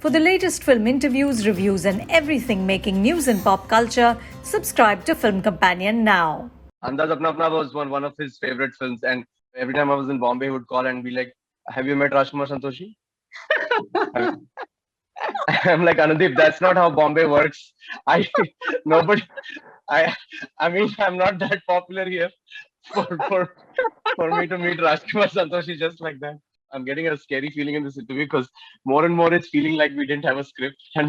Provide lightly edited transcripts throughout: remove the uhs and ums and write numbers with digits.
For the latest film interviews, reviews, and everything making news in pop culture, subscribe to Film Companion now. Andaz Apna Apna was one of his favorite films, and every time I was in Bombay, he would call and be like, "Have you met Rajkumar Santoshi?" I'm like, Anudeep, that's not how Bombay works. I nobody. I I mean, I'm not that popular here for for for me to meet Rajkumar Santoshi just like that. I'm getting a scary feeling in this interview because more and more it's feeling like we didn't have a script and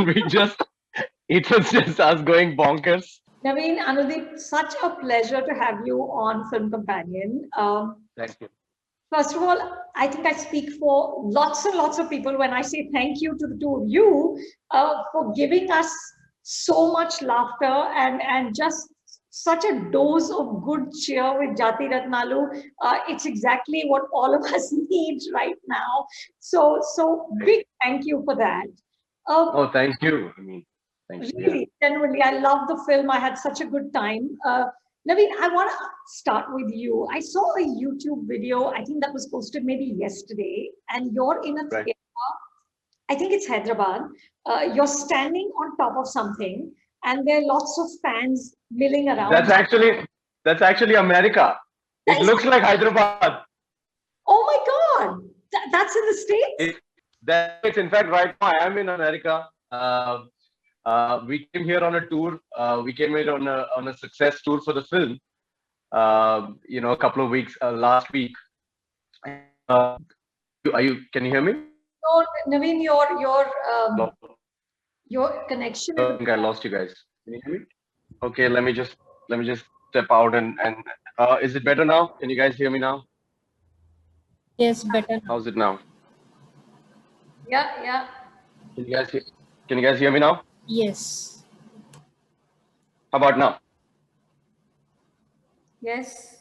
we just it was just us going bonkers. Naveen, Anudeep, such a pleasure to have you on Film Companion. Thank you. First of all, I think I speak for lots and lots of people when I say thank you to the two of you for giving us so much laughter and just such a dose of good cheer with Jathi Ratnalu. It's exactly what all of us need right now. So big thank you for that. Oh, thank you. I mean, thank you. Really, genuinely, I love the film. I had such a good time. Naveen, I want to start with you. I saw a YouTube video, I think that was posted maybe yesterday, and you're in a Right. theater, I think it's Hyderabad. You're standing on top of something, and there are lots of fans milling around. That's actually America. That It is- looks like Hyderabad. Oh my God, that's in the States? It's in fact right now I am in America. We came here on a tour. We came here on a success tour for the film. A couple of weeks last week. Are you? Can you hear me? No, Naveen, your connection I is. think I lost you guys. Can you hear me? Okay, let me just step out and is it better now? Can you guys hear me now? Yes, better now. How's it now? Yeah. Can you guys hear me now? Yes. How about now? Yes.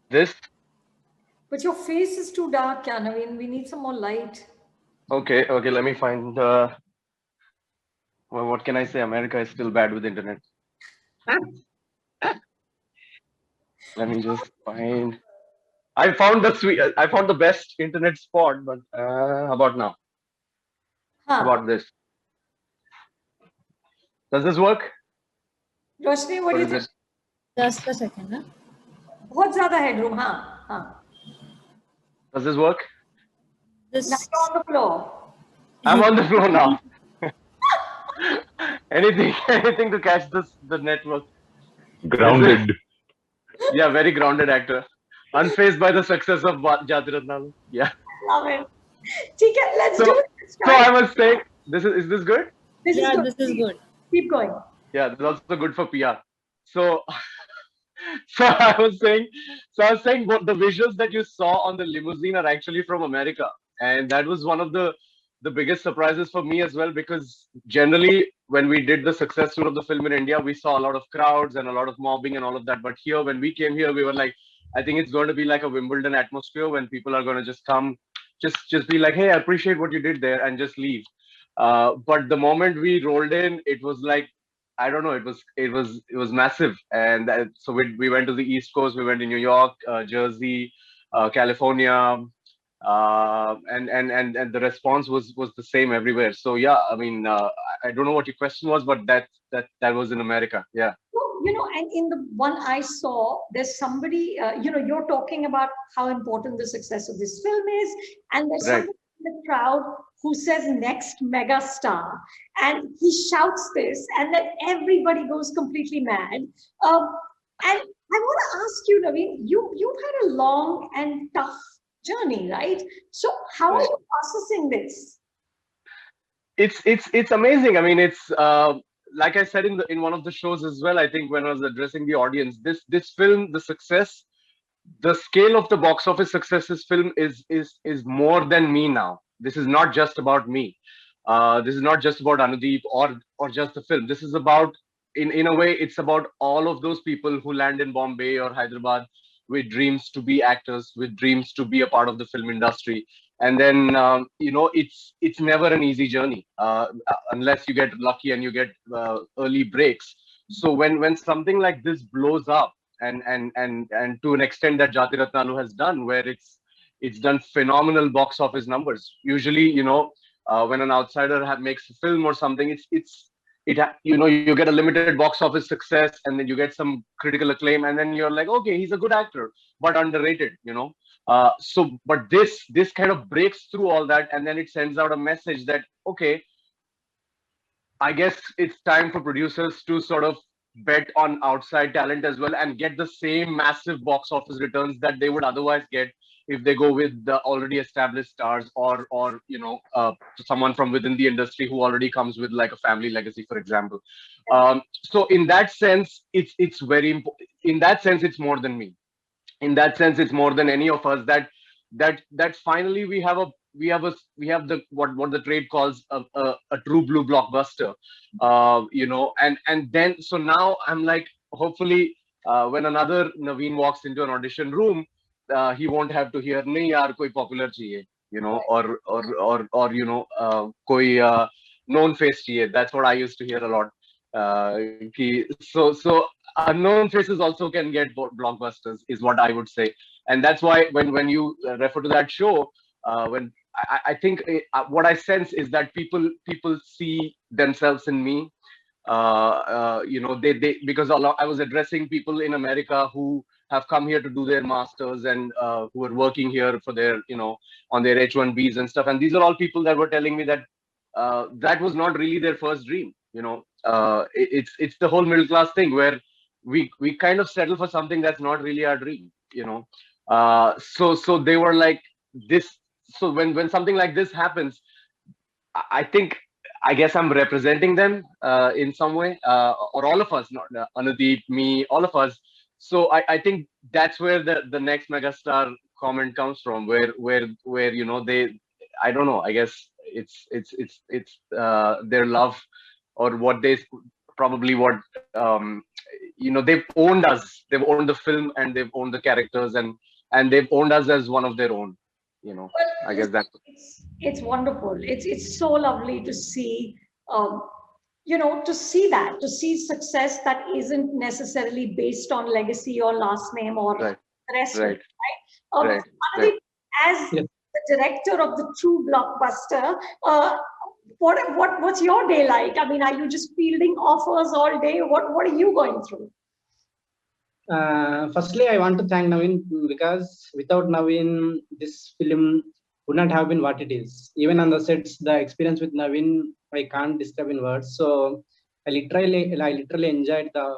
This? But your face is too dark, Naveen. We need some more light. Okay, let me find well, what can I say? America is still bad with internet. Let me just find. I found the best internet spot, but how about now? How about this? Does this work? Roshni, what do you Or is think? it- Just a second. Huh? बहुत ज़्यादा headroom, हाँ. Does this work? Now This you're on the floor. I'm on the floor now. anything to catch the network. Grounded. Yeah, very grounded actor. Unfazed by the success of Jathi Ratnalu. Yeah. Love it. ठीक है, let's So- do it. Let's So try. I was saying, is this good? This is yeah, good. this is good. Keep going. Yeah, this is also good for PR. So, so I was saying what the visuals that you saw on the limousine are actually from America, and that was one of the biggest surprises for me as well, because generally when we did the success tour of the film in India, we saw a lot of crowds and a lot of mobbing and all of that. But here, when we came here, we were like, I think it's going to be like a Wimbledon atmosphere when people are going to just come, just be like, hey, I appreciate what you did there, and just leave. But the moment we rolled in, it was like, I don't know. It was massive, and so we went to the East Coast. We went to New York, Jersey, California, and the response was the same everywhere. So yeah, I mean, I don't know what your question was, but that was in America. Yeah. So, and in the one I saw, there's somebody, you're talking about how important the success of this film is, and there's Right. somebody in the crowd who says next mega star, and he shouts this, and then everybody goes completely mad. And I want to ask you, Naveen, you've had a long and tough journey, right? So how are Right. you processing this? It's amazing. I mean, it's like I said in one of the shows as well. I think when I was addressing the audience, this film, the success, the scale of the box office success this film is more than me now. This is not just about me. This is not just about Anudeep or just the film. This is about, in a way, it's about all of those people who land in Bombay or Hyderabad with dreams to be actors, with dreams to be a part of the film industry. And then it's never an easy journey unless you get lucky and you get early breaks. So when something like this blows up, and to an extent that Jathi Ratnalu has done, where it's done phenomenal box office numbers. Usually, when an outsider makes a film or something, you get a limited box office success, and then you get some critical acclaim, and then you're like, okay, he's a good actor, but underrated. But this kind of breaks through all that, and then it sends out a message that, okay, I guess it's time for producers to sort of bet on outside talent as well and get the same massive box office returns that they would otherwise get if they go with the already established stars, or someone from within the industry who already comes with like a family legacy, for example. So in that sense, it's very important. In that sense, it's more than me. In that sense, it's more than any of us, that finally we have the what the trade calls a true blue blockbuster. And then so now I'm like, hopefully, when another Naveen walks into an audition room, he won't have to hear nahi yaar koi popular chahiye, koi known face chahiye. That's what I used to hear a lot. So unknown faces also can get blockbusters, is what I would say. And that's why when you refer to that show, when I think what I sense is that people see themselves in me. They because I was addressing people in America who have come here to do their masters, and who are working here for their on their H1Bs and stuff. And these are all people that were telling me that that was not really their first dream. It's the whole middle class thing where we kind of settle for something that's not really our dream. So they were like this. So when something like this happens, I think, I guess I'm representing them in some way, or all of us, not Anudeep, me, all of us. So I think that's where the next megastar comment comes from, where they, I don't know, I guess it's their love, or what they probably what they've owned us, they've owned the film, and they've owned the characters, and they've owned us as one of their own. I guess that It's wonderful. It's so lovely to see, to see success that isn't necessarily based on legacy or last name or right, the rest of right, it, right? right, Anudeep, right. as Yes. the director of the true blockbuster, what's your day like? I mean, are you just fielding offers all day? What are you going through? Firstly, I want to thank Naveen, because without Naveen, this film would not have been what it is. Even on the sets, the experience with Naveen, I can't describe in words. So I literally enjoyed the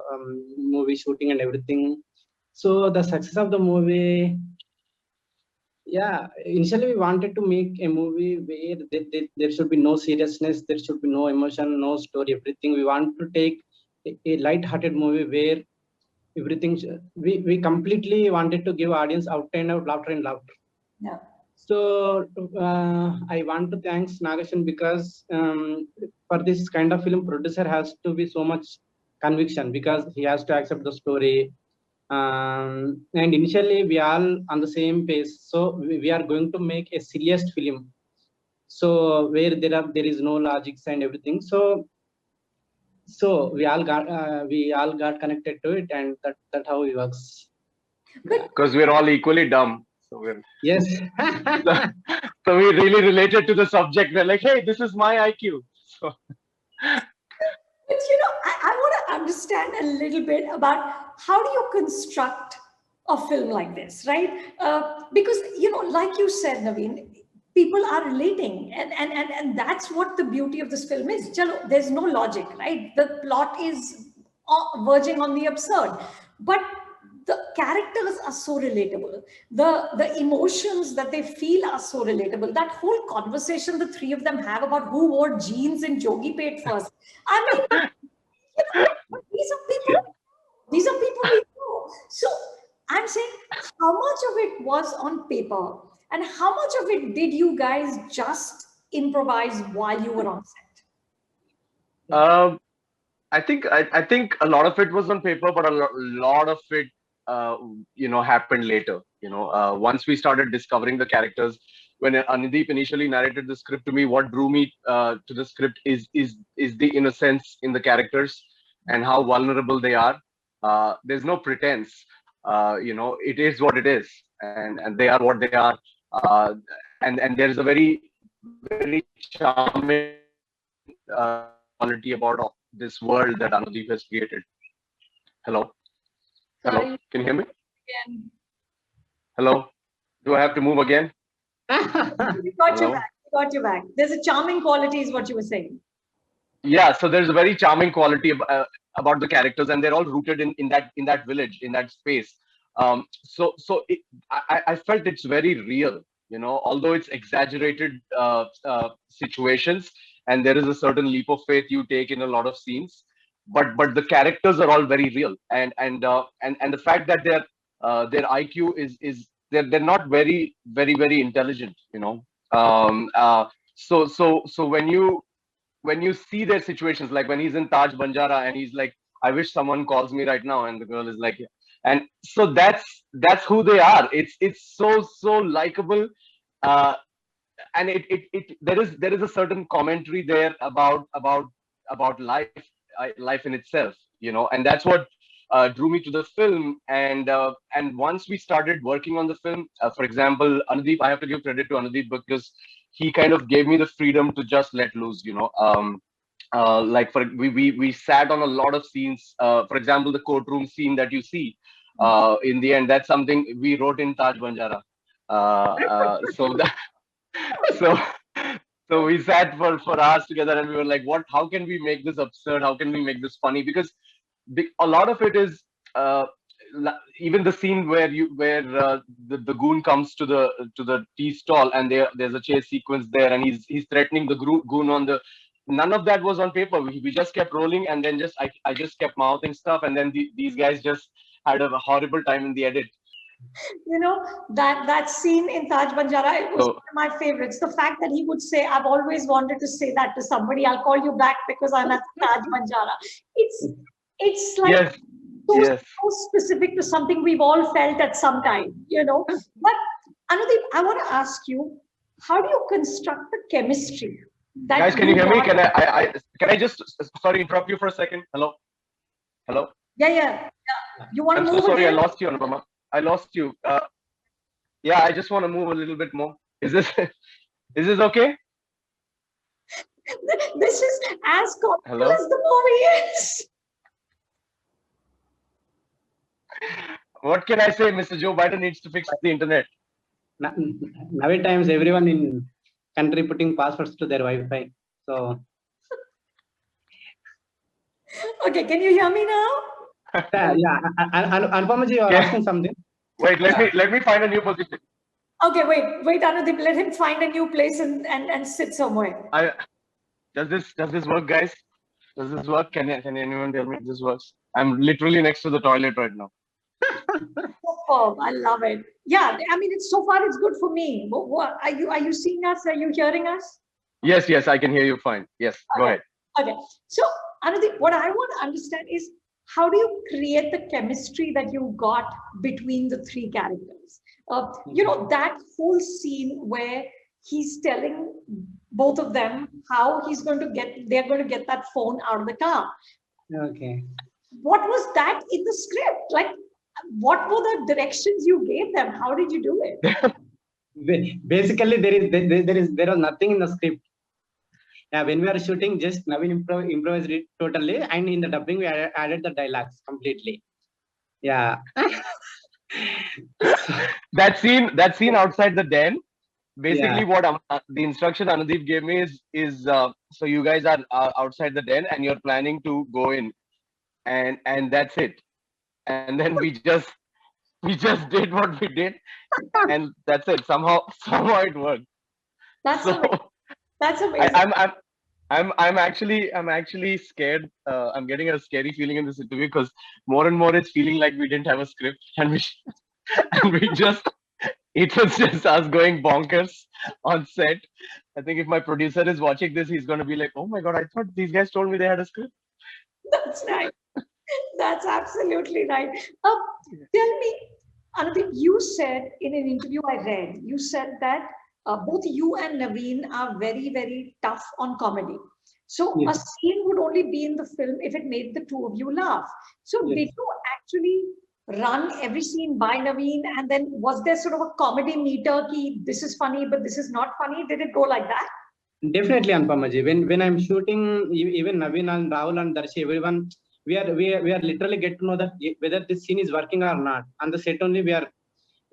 movie shooting and everything. So the success of the movie, yeah, initially we wanted to make a movie where there should be no seriousness, there should be no emotion, no story, everything. We want to take a light-hearted movie where everything we completely wanted to give audience out and out laughter and laughter. Yeah. So I want to thanks Nagashan, because for this kind of film, producer has to be so much conviction, because he has to accept the story. And initially we all on the same pace, so we are going to make a serious film, so where there is no logics and everything. So we all got connected to it, and that how it works. Because we're all equally dumb. Yes. So we really related to the subject. We're like, hey, this is my IQ. So But I want to understand a little bit about how do you construct a film like this, right? Because like you said, Naveen, people are relating, and that's what the beauty of this film is. Chalo, there's no logic, right? The plot is verging on the absurd, but the characters are so relatable. The emotions that they feel are so relatable. That whole conversation the three of them have about who wore jeans in Jogi Pet first. I mean, these are people. These are people we know. So I'm saying, how much of it was on paper, and how much of it did you guys just improvise while you were on set? I think a lot of it was on paper, but a lot of it happened later. Once we started discovering the characters, when Anudeep initially narrated the script to me, what drew me to the script is the innocence in the characters and how vulnerable they are. There's no pretense. It is what it is, and they are what they are. uh, and there's a very charming quality about this world that Anudeep has created. Hello, hello, Sorry, can you hear me? again. Hello, do I have to move again? We got you Hello. back. We got you back. There's a charming quality, is what you were saying. Yeah, so there's a very charming quality about the characters, and they're all rooted in that village, in that space. I felt it's very real, although it's exaggerated situations, and there is a certain leap of faith you take in a lot of scenes, but the characters are all very real, and the fact that their IQ is they're not very intelligent, so when you see their situations, like when he's in Taj Banjara and he's like, I wish someone calls me right now, and the girl is like, yeah. And so that's who they are. It's so likable, uh, and there is a certain commentary there about life in itself, and that's what drew me to the film. And once we started working on the film, for example, Anudeep, I have to give credit to Anudeep because he kind of gave me the freedom to just let loose, like we sat on a lot of scenes. For example, the courtroom scene that you see in the end, that's something we wrote in Taj Banjara. So that so so we sat for hours together, and we were like, what, how can we make this absurd, how can we make this funny? Because a lot of it is even the scene where the goon comes to the tea stall, and there's a chase sequence there, and he's threatening the goon on the, none of that was on paper. We just kept rolling, and then I just kept mouthing stuff, and then these guys just had a horrible time in the edit. That scene in Taj Banjara, it was So one of my favorites. The fact that he would say, I've always wanted to say that to somebody, I'll call you back because I'm at Taj Banjara. It's like yes, yes. so specific to something we've all felt at some time, But Anudeep, I want to ask you, how do you construct the chemistry that Guys, can you hear me? got? Can I just, sorry, interrupt you for a second? Hello. Yeah. You want to I'm so move sorry, I again? lost you, Anupama. I lost you. Yeah, I just want to move a little bit more. Is this okay? This is as comical Hello? as the movie is. What can I say? Mr. Joe Biden needs to fix the internet. Nowadays, everyone in country putting passwords to their Wi-Fi. So Okay, can you hear me now? yeah. Anupama ji, you are Yeah. asking something. Wait, let me find a new position. Okay, wait, Anudeep, let him find a new place and sit somewhere. Does this work, guys? Does this work? Can anyone tell me if this works? I'm literally next to the toilet right now. Superb, I love it. Yeah, I mean, so far it's good for me. What are you seeing us? Are you hearing us? Yes, I can hear you fine. Yes, go ahead. Okay, so Anudeep, what I want to understand is, how do you create the chemistry that you got between the three characters? That whole scene where he's telling both of them how they're going to get that phone out of the car. Okay. What was that in the script? Like, what were the directions you gave them? How did you do it? Basically, there was nothing in the script. Yeah, when we are shooting, just Naveen improvised it totally, and in the dubbing we added the dialogues completely. Yeah. That scene outside the den, basically Yeah. what the instruction Anudeep gave me is so you guys are outside the den and you're planning to go in, and that's it. And then we just did what we did, and that's it. Somehow it worked. That's So amazing. That's amazing. I'm actually scared. I'm getting a scary feeling in this interview because more and more it's feeling like we didn't have a script, and we just, it was just us going bonkers on set. I think if my producer is watching this, he's going to be like, oh my God, I thought these guys told me they had a script. That's right. That's absolutely right. Tell me, Anudeep, you said in an interview I read, you said that both you and Naveen are very, very tough on comedy. So Yes. a scene would only be in the film if it made the two of you laugh. So Yes. did you actually run every scene by Naveen? And then was there sort of a comedy meter ki this is funny, but this is not funny? Did it go like that? Definitely, Anupamaji. When I'm shooting, even Naveen and Rahul and Darshi, everyone, we are literally get to know that whether this scene is working or not. On the set only, we are.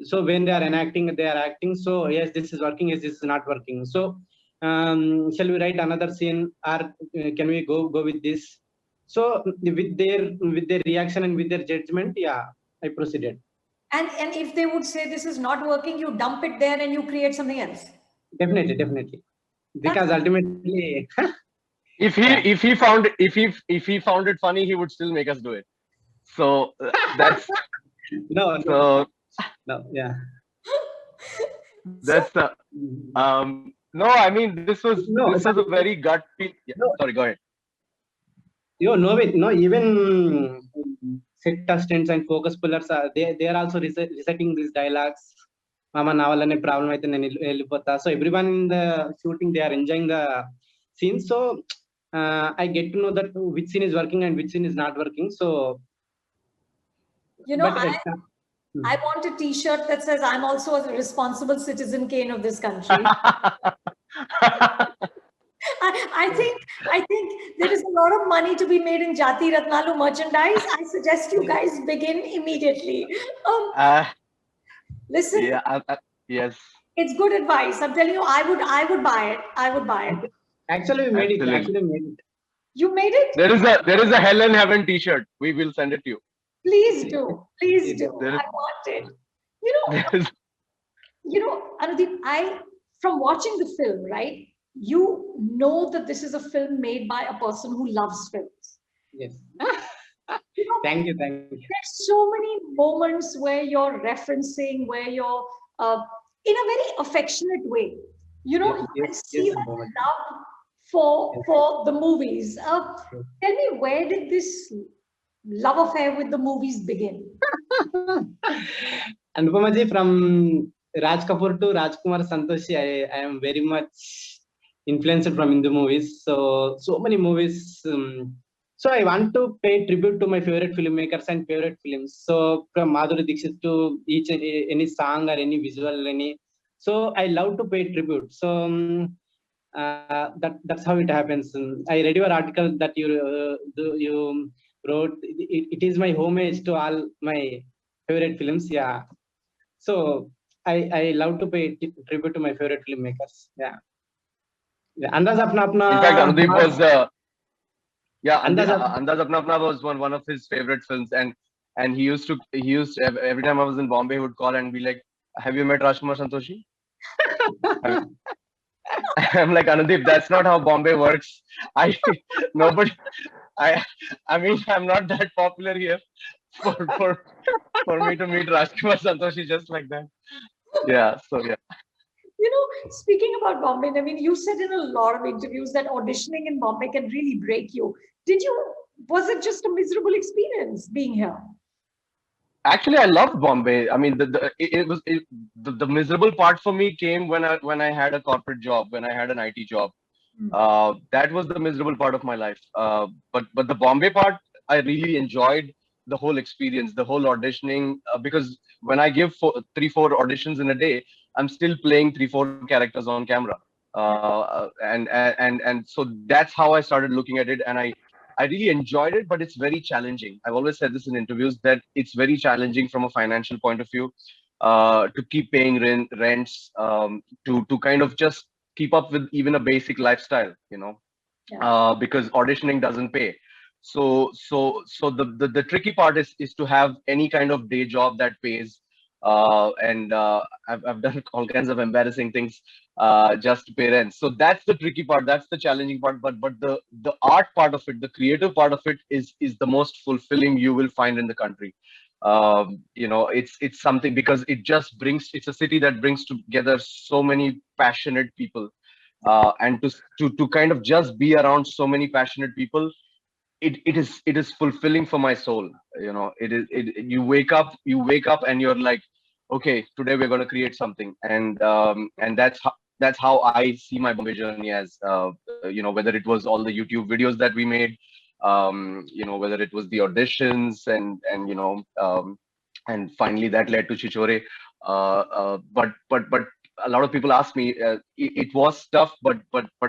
So when they are enacting, they are acting. So yes, this is working. Yes, this is not working. So shall we write another scene, or can we go with this? So with their reaction and with their judgment, yeah, I proceeded. And if they would say this is not working, you dump it there and you create something else. Definitely, because ultimately, If he yeah. if he found it funny, he would still make us do it. So that's No, so yeah. that's the no. I mean, No, this was a very gut feel. Yeah, no, sorry, go ahead. no, even set assistants and focus pullers are they are also reciting these dialogues. Mama navalane problem aithe nenu ellipotha. So everyone in the shooting they are enjoying the scene. So I get to know that which scene is working and which scene is not working. So, You know, but I want a T-shirt that says I'm also a responsible citizen Kane of this country. I think there is a lot of money to be made in Jathi Ratnalu merchandise. I suggest you guys begin immediately. Listen, Yeah, yes. it's good advice. I'm telling you, I would buy it. I would buy it. actually we made it. Absolutely. Actually we made it. You made it? There is a Hell and Heaven T-shirt. We will send it to you. Please do. Please do. There is- I want it. You know, Anudeep, from watching the film, right? You know that this is a film made by a person who loves films. Yes. You know, Thank you. there's so many moments where you're referencing, where you're in a very affectionate way. You know, you can see that love for the movies. Tell me, where did this love affair with the movies begin? Anupamaji, from Raj Kapoor to Rajkumar Santoshi, I am very much influenced from Hindu movies. So many movies. So I want to pay tribute to my favorite filmmakers and favorite films. So from Madhuri Dixit to any song or any visual, any. So I love to pay tribute. So that's how it happens. I read your article that you wrote. It is my homage to all my favorite films. Yeah. So I love to pay tribute to my favorite filmmakers. Yeah. Andaz apna apna. In fact, Anudeep was Andaz Andaz Apna Apna was one of his favorite films, and he used every time I was in Bombay, he would call and be like, "Have you met Rajkumar Santoshi?" I'm like, Anudeep, that's not how Bombay works. Nobody. I mean, I'm not that popular here for me to meet Rajkumar Santoshi just like that. Yeah. So yeah. You know, speaking about Bombay, I mean, you said in a lot of interviews that auditioning in Bombay can really break you. Was it just a miserable experience being here? Actually, I loved Bombay. I mean, the miserable part for me came when I had a corporate job, when I had an IT job. That was the miserable part of my life. But the Bombay part, I really enjoyed the whole experience, the whole auditioning, because when I give 3-4 auditions in a day, I'm still playing 3-4 characters on camera. And so that's how I started looking at it, and I really enjoyed it, but it's very challenging. I've always said this in interviews that it's very challenging from a financial point of view, to keep paying rents, to kind of just keep up with even a basic lifestyle, because auditioning doesn't pay. So the tricky part is to have any kind of day job that pays. And I've done all kinds of embarrassing things just to pay rent. So that's the tricky part. That's the challenging part. But the art part of it, the creative part of it is the most fulfilling you will find in the country. It's something because it's a city that brings together so many passionate people, and to kind of just be around so many passionate people, it is fulfilling for my soul. You wake up and you're like, okay, today we're going to create something, and that's how I see my Bombay journey as, whether it was all the YouTube videos that we made, whether it was the auditions and and finally that led to Chichore. But a lot of people ask me, it was tough, but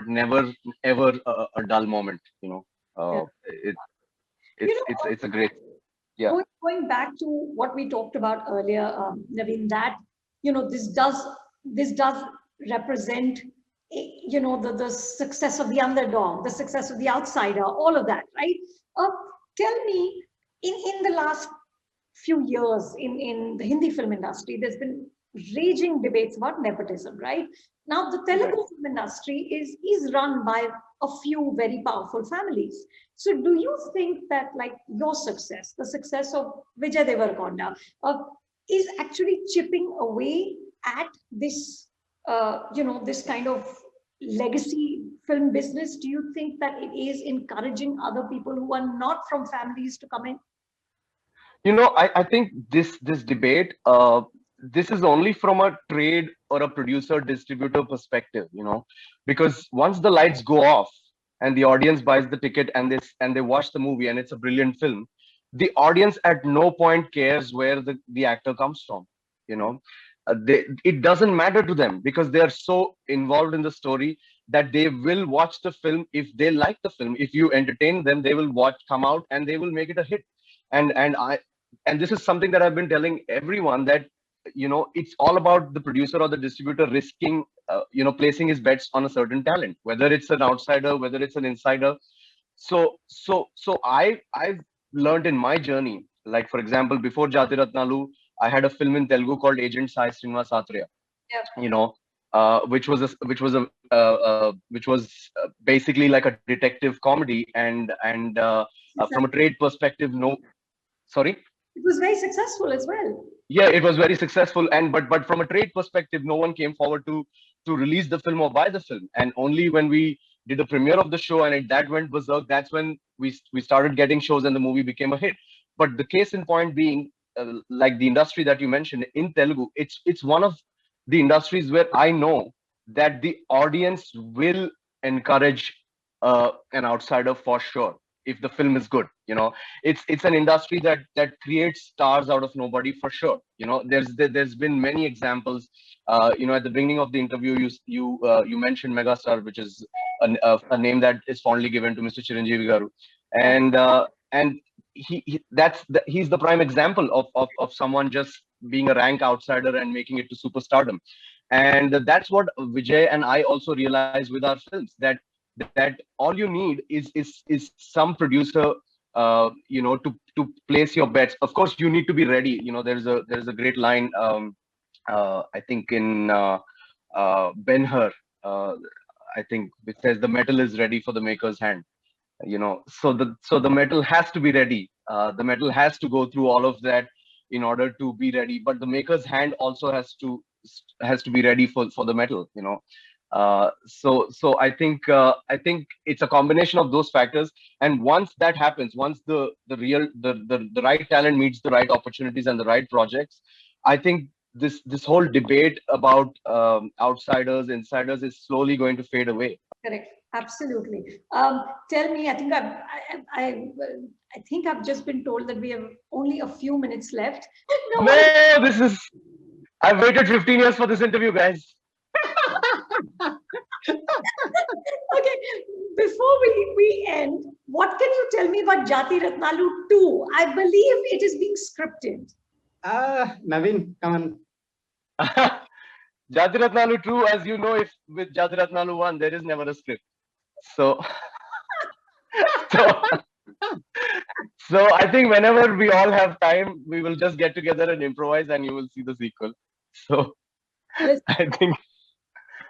never ever a dull moment. Yeah. It, You know, it's a great, yeah. going back to what we talked about earlier, Naveen, that this does represent the success of the underdog, the success of the outsider, all of that, right? Tell me, in the last few years in the Hindi film industry, there's been raging debates about nepotism, right? Now, the Telugu film industry is run by a few very powerful families. So, do you think that, like, your success, the success of Vijay Deverakonda, is actually chipping away at this, this kind of legacy film business? Do you think that it is encouraging other people who are not from families to come in? I think this debate, this is only from a trade or a producer distributor perspective, because once the lights go off and the audience buys the ticket and they watch the movie and it's a brilliant film, the audience at no point cares where the actor comes from. It doesn't matter to them because they are so involved in the story that they will watch the film if they like the film. If you entertain them, they will come out and they will make it a hit. And this is something that I've been telling everyone, that it's all about the producer or the distributor risking placing his bets on a certain talent, whether it's an outsider, whether it's an insider. So I've learned in my journey, like for example, before Jathi Ratnalu, I had a film in Telugu called Agent Sai Srinivasatria, Yeah. which was basically like a detective comedy, and from a trade perspective, no, sorry. It was very successful as well. Yeah, it was very successful, and but from a trade perspective, no one came forward to release the film or buy the film. And only when we did the premiere of the show and that went berserk, that's when we started getting shows and the movie became a hit. But the case in point being, like the industry that you mentioned in Telugu, it's one of the industries where I know that the audience will encourage an outsider for sure if the film is good. It's an industry that creates stars out of nobody for sure. There's been many examples. At the beginning of the interview, you mentioned megastar, which is a name that is fondly given to Mr. Chiranjeevi Garu, and he's the prime example of someone just being a rank outsider and making it to superstardom. And that's what Vijay and I also realize with our films, that all you need is some producer, to place your bets. Of course, you need to be ready. There's a great line, I think in Ben-Hur, I think, which says the metal is ready for the maker's hand. So the metal has to be ready. The metal has to go through all of that in order to be ready, but the maker's hand also has to be ready for the metal. So I think it's a combination of those factors. And once that happens, once the right talent meets the right opportunities and the right projects, I think this whole debate about outsiders, insiders is slowly going to fade away. Correct. Absolutely. Tell me, I think I think I've just been told that we have only a few minutes left. No, I've waited 15 years for this interview, guys. Okay, before we end, what can you tell me about Jathi Ratnalu 2? I believe it is being scripted. Naveen, come on. Jathi Ratnalu 2, as you know, if with Jathi Ratnalu 1, there is never a script. So, so, so I think whenever we all have time, we will just get together and improvise, and you will see the sequel. So, Listen, I think.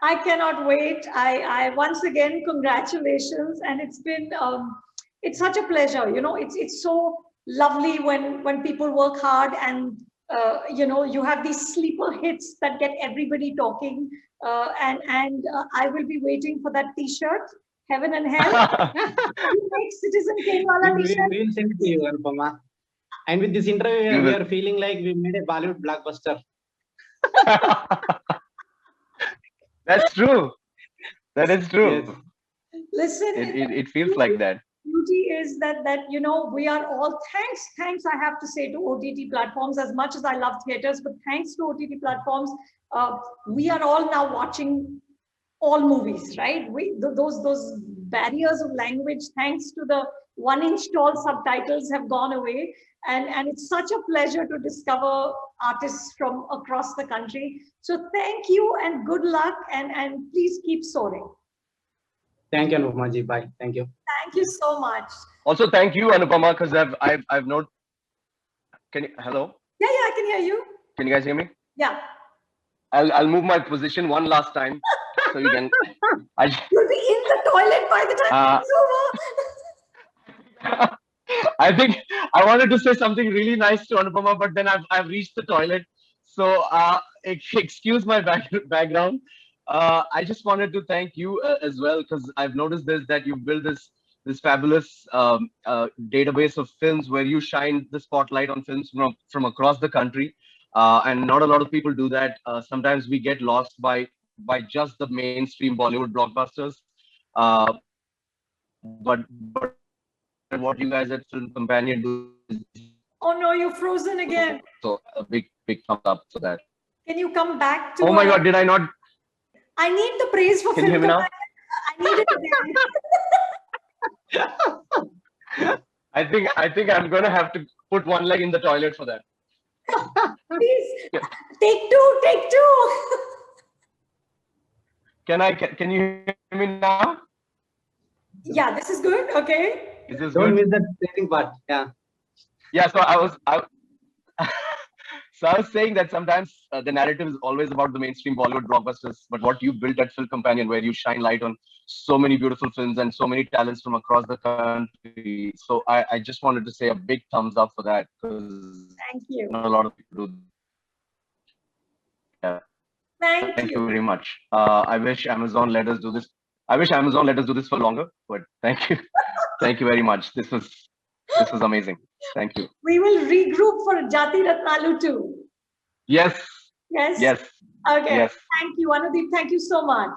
I cannot wait. I once again, congratulations, and it's such a pleasure. It's so lovely when people work hard and you have these sleeper hits that get everybody talking. And I will be waiting for that T-shirt, Heaven and Hell. Make Citizen Kane wala T-shirt. We will send it to you, Anupama. And with this interview, we are feeling like we made a Bollywood blockbuster. That's true. That is true. Yes. Listen, It feels like that. beauty is that we are all thanks I have to say to OTT platforms. As much as I love theaters, but thanks to OTT platforms, we are all now watching all movies, right? Those barriers of language, thanks to the 1-inch tall subtitles, have gone away, and it's such a pleasure to discover artists from across the country. So thank you and good luck, and please keep soaring. Thank you, Anupama ji. Bye. Thank you. Thank you so much. Also, thank you, Anupama, because I've noted. Hello? Yeah, I can hear you. Can you guys hear me? Yeah. I'll move my position one last time so you can. You'll be in the toilet by the time it's over. I think I wanted to say something really nice to Anupama, but then I've reached the toilet. So excuse my background. I just wanted to thank you as well, because I've noticed that you built this fabulous database of films where you shine the spotlight on films from across the country. And not a lot of people do that. Sometimes we get lost by just the mainstream Bollywood blockbusters. But what you guys at Film Companion do is, Oh no, you're frozen again. so a big thumbs up for that. Can you come back to? Oh my God, did I not? I need the praise for Can you hear Film me now? Companion. I need it again. I think I'm gonna have to put one leg in the toilet for that. Please, take two. Can you hear me now? Yeah, this is good. Okay. Is this Don't good? miss the training part. Yeah. Yeah. So I was saying that sometimes the narrative is always about the mainstream Bollywood blockbusters, but what you built at Film Companion, where you shine light on so many beautiful films and so many talents from across the country. So I just wanted to say a big thumbs up for that, because Thank you. not a lot of people do. Yeah. Thank you very much. I wish Amazon let us do this. I wish Amazon let us do this for longer, but thank you. Thank you very much. This was amazing. Thank you. We will regroup for Jathi Ratnalu too. Yes. Yes. Yes. Okay. Yes. Thank you, Anudeep. Thank you so much.